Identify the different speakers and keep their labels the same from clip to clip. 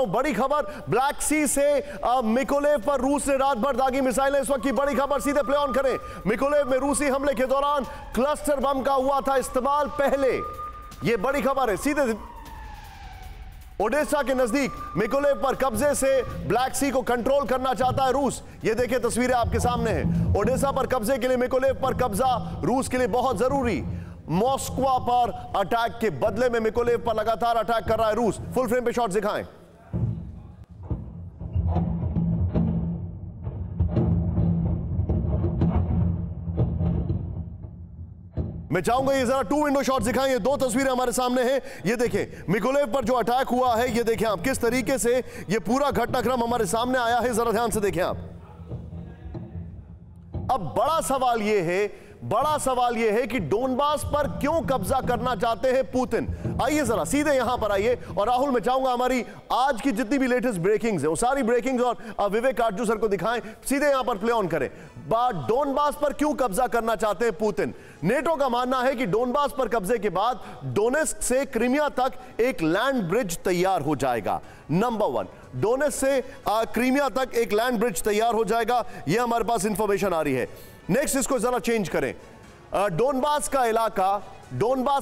Speaker 1: बड़ी खबर ब्लैक सी से मिकोलेव पर रूस ने रात भर दागी मिसाइलें। इस वक्त की बड़ी खबर सीधे प्ले ऑन करें। मिकोलेव में रूसी हमले के दौरान क्लस्टर बम का हुआ था इस्तेमाल पहले। यह बड़ी खबर है। सीधे ओडेसा के नजदीक मिकोलेव पर कब्जे से ब्लैक सी को कंट्रोल करना चाहता है रूस। ये देखिए तस्वीरें आपके सामने हैं। ओडेसा पर कब्जे के लिए मिकोलेव पर कब्जा रूस के लिए बहुत जरूरी। मॉस्को पर अटैक के बदले में मिकोलेव पर लगातार अटैक कर रहा है रूस। फुल फ्रेम पे शॉट दिखाएं। मैं चाहूंगा ये जरा टू विंडो शॉट दिखाएं। ये दो तस्वीरें हमारे सामने हैं। ये देखें मिकोलेव पर जो अटैक हुआ है, ये देखें आप किस तरीके से ये पूरा घटनाक्रम हमारे सामने आया है। जरा ध्यान से देखें आप। अब बड़ा सवाल यह है कि डोनबास पर क्यों कब्जा करना चाहते हैं पुतिन। आइए जरा सीधे यहां पर आइए। और राहुल, मैं चाहूंगा हमारी आज की जितनी भी लेटेस्ट ब्रेकिंग्स है वो सारी ब्रेकिंग्स और विवेक काटजू सर को दिखाएं। सीधे यहां पर प्ले ऑन करें। डोनबास पर क्यों कब्जा करना चाहते हैं पुतिन। नेटो का मानना है कि डोनबास पर कब्जे के बाद डोनेस्क से क्रीमिया तक एक लैंड ब्रिज तैयार हो जाएगा। नंबर 1, डोनेस्क से क्रीमिया तक एक लैंड ब्रिज तैयार हो जाएगा। यह हमारे पास इंफॉर्मेशन आ रही है। नेक्स्ट, इसको जरा चेंज करें। डोनबास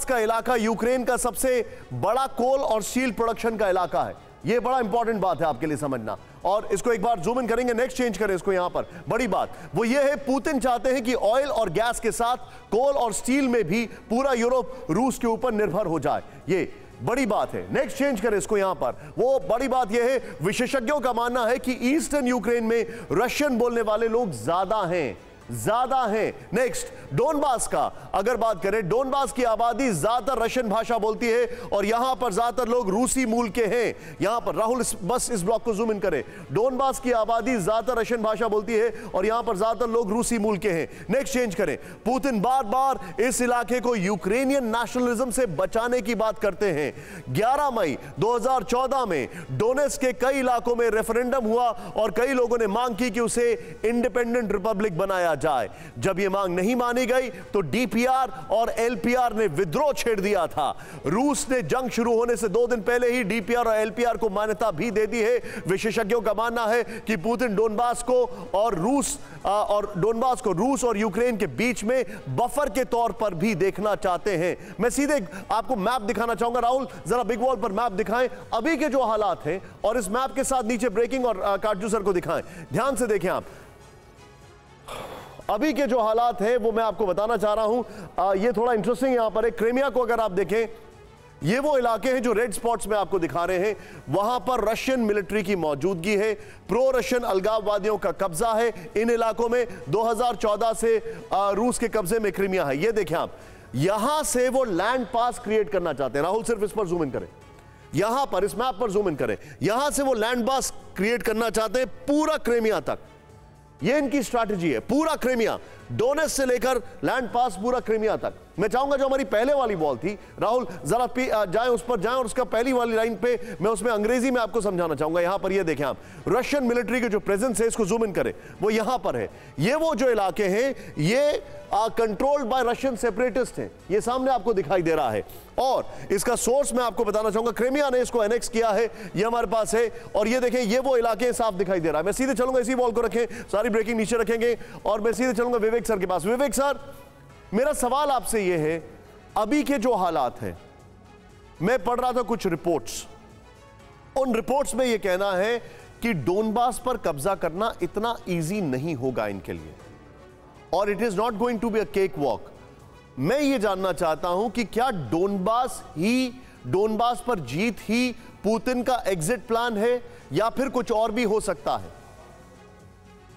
Speaker 1: का इलाका यूक्रेन का सबसे बड़ा कोल और स्टील प्रोडक्शन का इलाका है। यह बड़ा इंपॉर्टेंट बात है आपके लिए समझना। और इसको एक बार जूम इन करेंगे। नेक्स्ट चेंज करें इसको। यहां पर बड़ी बात वो ये है, पुतिन चाहते हैं कि ऑयल और गैस के साथ कोल और स्टील में भी पूरा यूरोप रूस के ऊपर निर्भर हो जाए। ये बड़ी बात है। नेक्स्ट चेंज करें इसको। यहां पर वो बड़ी बात यह है, विशेषज्ञों का मानना है कि ईस्टर्न यूक्रेन में रशियन बोलने वाले लोग ज्यादा हैं। नेक्स्ट, डोनबास का अगर बात करें, डोनबास की आबादी ज्यादातर रशियन भाषा बोलती है और यहां पर ज्यादातर लोग रूसी मूल के हैं। यहां पर राहुल बस इस ब्लॉक को जूम इन करें। डोनबास की आबादी ज्यादातर रशियन भाषा बोलती है और यहां पर ज्यादातर लोग रूसी मूल के हैं। नेक्स्ट चेंज करें। पुतिन बार बार इस इलाके को यूक्रेनियन नेशनलिज्म से बचाने की बात करते हैं। 11 मई 2014 में डोनेस्क के कई इलाकों में रेफरेंडम हुआ और कई लोगों ने मांग की कि उसे इंडिपेंडेंट रिपब्लिक बनाया जाए। जब यह मांग नहीं मानी गई तो डीपीआर और एलपीआर ने विद्रोह छेड़ दिया था। रूस ने जंग शुरू होने से 2 दिन पहले ही डीपीआर और एलपीआर को मान्यता भी दे दी है। विशेषज्ञों का मानना है कि पुतिन डोनबास को रूस और यूक्रेन के बीच में बफर के तौर पर भी देखना चाहते हैं। मैं सीधे आपको मैप दिखाना चाहूंगा। राहुल जरा बिग वॉल पर मैप दिखाएं अभी के जो हालात हैं और इस मैप के साथ नीचे ब्रेकिंग और काटजू सर को दिखाएं। ध्यान से देखें आप। अभी के जो हालात हैं वो मैं आपको बताना चाह रहा हूं। ये थोड़ा इंटरेस्टिंग यहां पर है। क्रीमिया को अगर आप देखें, ये वो इलाके हैं जो रेड स्पॉट्स में आपको दिखा रहे हैं। वहां पर रशियन मिलिट्री की मौजूदगी है। प्रो रशियन अलगाववादियों का कब्जा है इन इलाकों में। 2014 से रूस के कब्जे में क्रीमिया है। ये देखें आप, यहां से वो लैंड पास क्रिएट करना चाहते हैं। राहुल सिर्फ इस पर जूम इन करें। यहां पर इस मैप पर जूम इन करें। यहां से वो लैंड पास क्रिएट करना चाहते हैं पूरा क्रीमिया तक। ये इनकी स्ट्रैटेजी है। पूरा क्रीमिया, डोनेस्क से लेकर लैंड पास पूरा क्रीमिया तक। मैं चाहूंगा जो हमारी पहले वाली बॉल थी, राहुल जरा जाएं उस पर जाएं और उसका पहली वाली लाइन पे मैं उसमें अंग्रेजी में आपको समझाना चाहूंगा। यहां पर ये देखें आप, रशियन मिलिट्री के जो प्रेजेंस है, इसको जूम इन करें, वो यहां पर है। ये वो जो इलाके हैं ये कंट्रोल्ड बाय रशियन सेपरेटिस्ट हैं। ये सामने आपको दिखाई दे रहा है और इसका सोर्स मैं आपको बताना चाहूंगा। क्रीमिया ने इसको एनेक्स किया है, ये हमारे पास है। और ये देखें, ये वो इलाके साफ दिखाई दे रहा है। मैं सीधे चलूंगा, इसी बॉल को रखें, सारी ब्रेकिंग नीचे रखेंगे और मैं सीधे चलूंगा विवेक सर के पास। विवेक सर, मेरा सवाल आपसे यह है, अभी के जो हालात हैं, मैं पढ़ रहा था कुछ रिपोर्ट्स, उन रिपोर्ट्स में यह कहना है कि डोनबास पर कब्जा करना इतना इजी नहीं होगा इनके लिए और it is not going to be a cake walk. मैं ये जानना चाहता हूं कि क्या डोनबास पर जीत ही पुतिन का एग्जिट प्लान है या फिर कुछ और भी हो सकता है?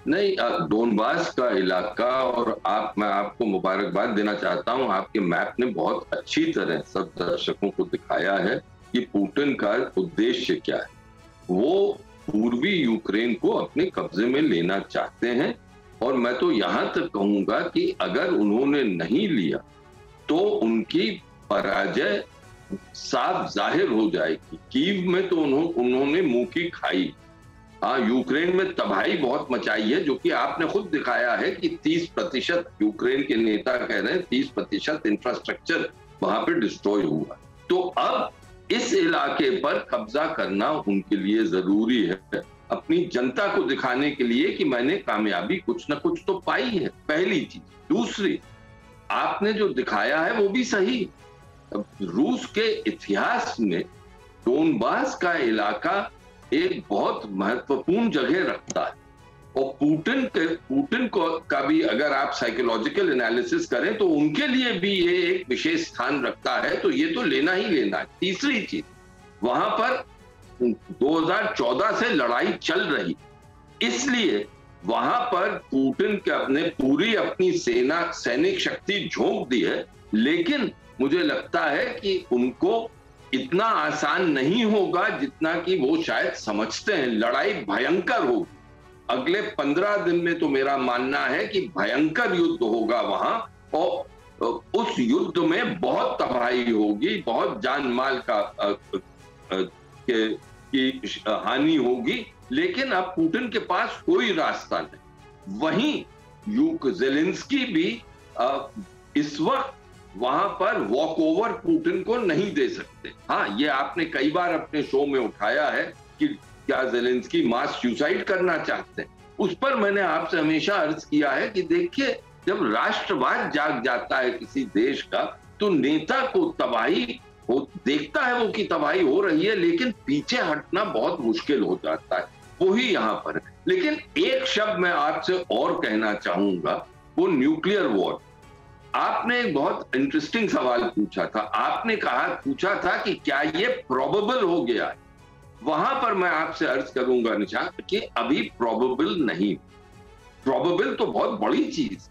Speaker 2: नहीं, डोनबास का इलाका और मैं आपको मुबारकबाद देना चाहता हूं। आपके मैप ने बहुत अच्छी तरह सब दर्शकों को दिखाया है कि पुतिन का उद्देश्य क्या है। वो पूर्वी यूक्रेन को अपने कब्जे में लेना चाहते हैं और मैं तो यहां तक कहूंगा कि अगर उन्होंने नहीं लिया तो उनकी पराजय साफ जाहिर हो जाएगी। कीव में तो उन्होंने मुंह की खाई। यूक्रेन में तबाही बहुत मचाई है, जो कि आपने खुद दिखाया है कि 30% यूक्रेन के नेता कह रहे हैं 30% इंफ्रास्ट्रक्चर वहां पे डिस्ट्रॉय हुआ। तो अब इस इलाके पर कब्जा करना उनके लिए जरूरी है, अपनी जनता को दिखाने के लिए कि मैंने कामयाबी कुछ ना कुछ तो पाई है, पहली चीज। दूसरी, आपने जो दिखाया है वो भी सही। रूस के इतिहास में डोनबास का इलाका एक बहुत महत्वपूर्ण जगह रखता है, और पुतिन को का भी अगर आप साइकोलॉजिकल एनालिसिस करें तो उनके लिए भी ये एक विशेष स्थान रखता है, तो ये तो लेना ही लेना है। तीसरी चीज, वहां पर 2014 से लड़ाई चल रही, इसलिए वहां पर पुतिन ने पूरी अपनी सैनिक शक्ति झोंक दी है, लेकिन मुझे लगता है कि उनको इतना आसान नहीं होगा जितना कि वो शायद समझते हैं। लड़ाई भयंकर होगी, अगले 15 दिन में तो मेरा मानना है कि भयंकर युद्ध होगा वहां, और उस युद्ध में बहुत तबाही होगी, बहुत जान माल की हानि होगी, लेकिन अब पुतिन के पास कोई रास्ता नहीं। वहीं ज़ेलेंस्की भी इस वक्त वहां पर वॉक ओवर पुतिन को नहीं दे सकते। हाँ, ये आपने कई बार अपने शो में उठाया है कि क्या ज़ेलेंस्की मास सुसाइड करना चाहते हैं। उस पर मैंने आपसे हमेशा अर्ज किया है कि देखिए, जब राष्ट्रवाद जाग जाता है किसी देश का, तो नेता को तबाही हो देखता है वो कि तबाही हो रही है, लेकिन पीछे हटना बहुत मुश्किल हो जाता है। वही यहाँ पर है। लेकिन एक शब्द मैं आपसे और कहना चाहूंगा, वो न्यूक्लियर वॉर। आपने एक बहुत इंटरेस्टिंग सवाल पूछा था। आपने पूछा था कि क्या ये प्रोबेबल हो गया है। वहां पर मैं आपसे अर्ज करूंगा निशांत कि अभी प्रोबेबल नहीं। प्रोबेबल तो बहुत बड़ी चीज,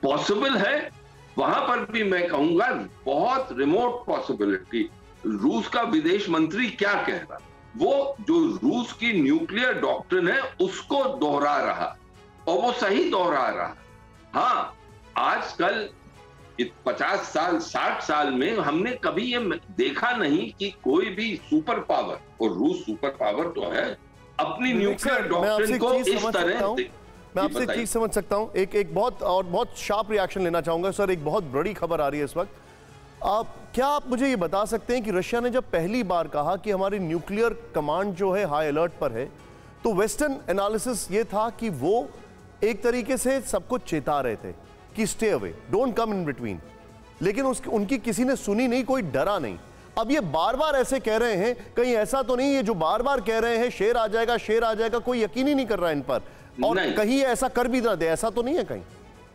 Speaker 2: पॉसिबल है, वहां पर भी मैं कहूंगा बहुत रिमोट पॉसिबिलिटी। रूस का विदेश मंत्री क्या कह रहा, वो जो रूस की न्यूक्लियर डॉक्ट्रिन है उसको दोहरा रहा, और वो सही दोहरा रहा। हाँ, आजकल 50 साल 60 साल में हमने कभी ये देखा नहीं कि कोई भी सुपर पावर, और रूस सुपर पावर तो है, अपनी न्यूक्लियर डॉक्ट्रिन को इस तरह।
Speaker 1: मैं आपसे एक चीज समझ सकता हूं, एक बहुत शार्प रिएक्शन लेना चाहूंगा सर। एक बहुत बड़ी खबर आ रही है इस वक्त। क्या आप मुझे ये बता सकते हैं कि रशिया ने जब पहली बार कहा कि हमारी न्यूक्लियर कमांड जो है हाई अलर्ट पर है, तो वेस्टर्न एनालिसिस ये था कि वो एक तरीके से सबको चेता रहे थे कि stay away, don't come in between, लेकिन उनकी किसी ने सुनी नहीं, कोई डरा नहीं। अब ये बार बार ऐसे कह रहे हैं, कहीं ऐसा तो नहीं है जो बार बार कह रहे हैं शेर आ जाएगा शेर आ जाएगा, कोई यकीन ही नहीं कर रहा है इन पर, और कहीं ऐसा कर भी ना दे, ऐसा तो नहीं है कहीं?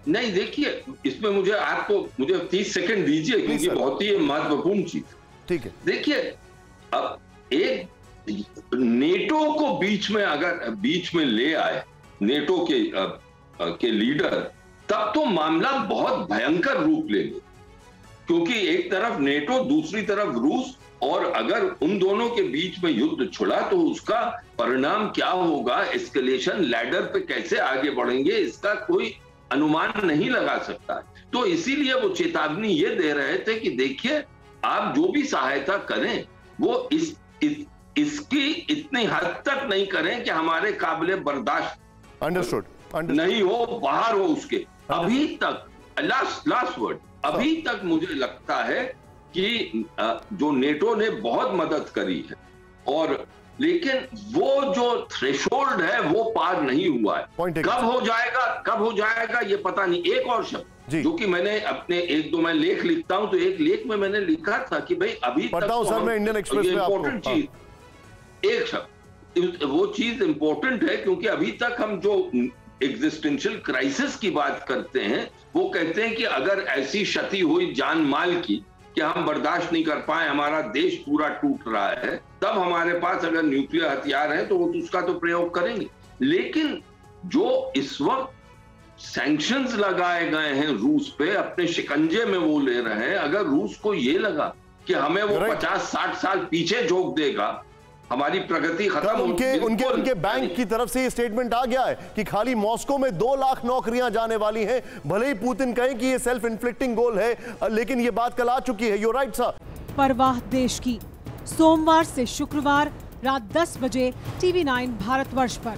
Speaker 2: नहीं, देखिए, इसमें मुझे 30 सेकंड दीजिए, क्योंकि बहुत ही महत्वपूर्ण चीज। ठीक है, देखिए, अब एक नेटो को बीच में ले आए नेटो के लीडर, तब तो मामला बहुत भयंकर रूप लेंगे, क्योंकि एक तरफ नेटो, दूसरी तरफ रूस, और अगर उन दोनों के बीच में युद्ध छिड़ा तो उसका परिणाम क्या होगा, एस्केलेशन लैडर पे कैसे आगे बढ़ेंगे, इसका कोई अनुमान नहीं लगा सकता। तो इसीलिए वो चेतावनी ये दे रहे थे कि देखिए, आप जो भी सहायता करें वो इसकी इतनी हद तक नहीं करें कि हमारे काबिले बर्दाश्त नहीं हो, बाहर हो उसके। अभी तक लास्ट वर्ड, अभी तक मुझे लगता है कि जो नेटो ने बहुत मदद करी है, और लेकिन वो जो थ्रेशोल्ड है वो पार नहीं हुआ है। कब हो जाएगा ये पता नहीं। एक और शब्द जो कि मैंने अपने मैं लेख लिखता हूं, तो एक लेख में मैंने लिखा था कि भाई अभी तक तो
Speaker 1: इंडियन एक्सप्रेस में
Speaker 2: इंपॉर्टेंट चीज, एक शब्द, वो चीज इंपॉर्टेंट है, क्योंकि अभी तक हम जो एग्जिस्टेंशियल क्राइसिस की बात करते हैं, वो कहते हैं कि अगर ऐसी क्षति हुई जान माल की कि हम बर्दाश्त नहीं कर पाए, हमारा देश पूरा टूट रहा है, तब हमारे पास अगर न्यूक्लियर हथियार है तो वो तो उसका तो प्रयोग करेंगे। लेकिन जो इस वक्त सैंक्शंस लगाए गए हैं रूस पे, अपने शिकंजे में वो ले रहे हैं, अगर रूस को ये लगा कि हमें वो 50-60 साल पीछे झोंक देगा, हमारी प्रगति खत्म
Speaker 1: उनके बैंक की तरफ से ये स्टेटमेंट आ गया है कि खाली मॉस्को में 2 लाख नौकरियां जाने वाली हैं। भले ही पुतिन कहें कि ये सेल्फ इन्फ्लिक्टिंग गोल है, लेकिन ये बात कल आ चुकी है। You right sir.
Speaker 3: परवाह देश की, सोमवार से शुक्रवार रात 10 बजे TV9 भारतवर्ष पर।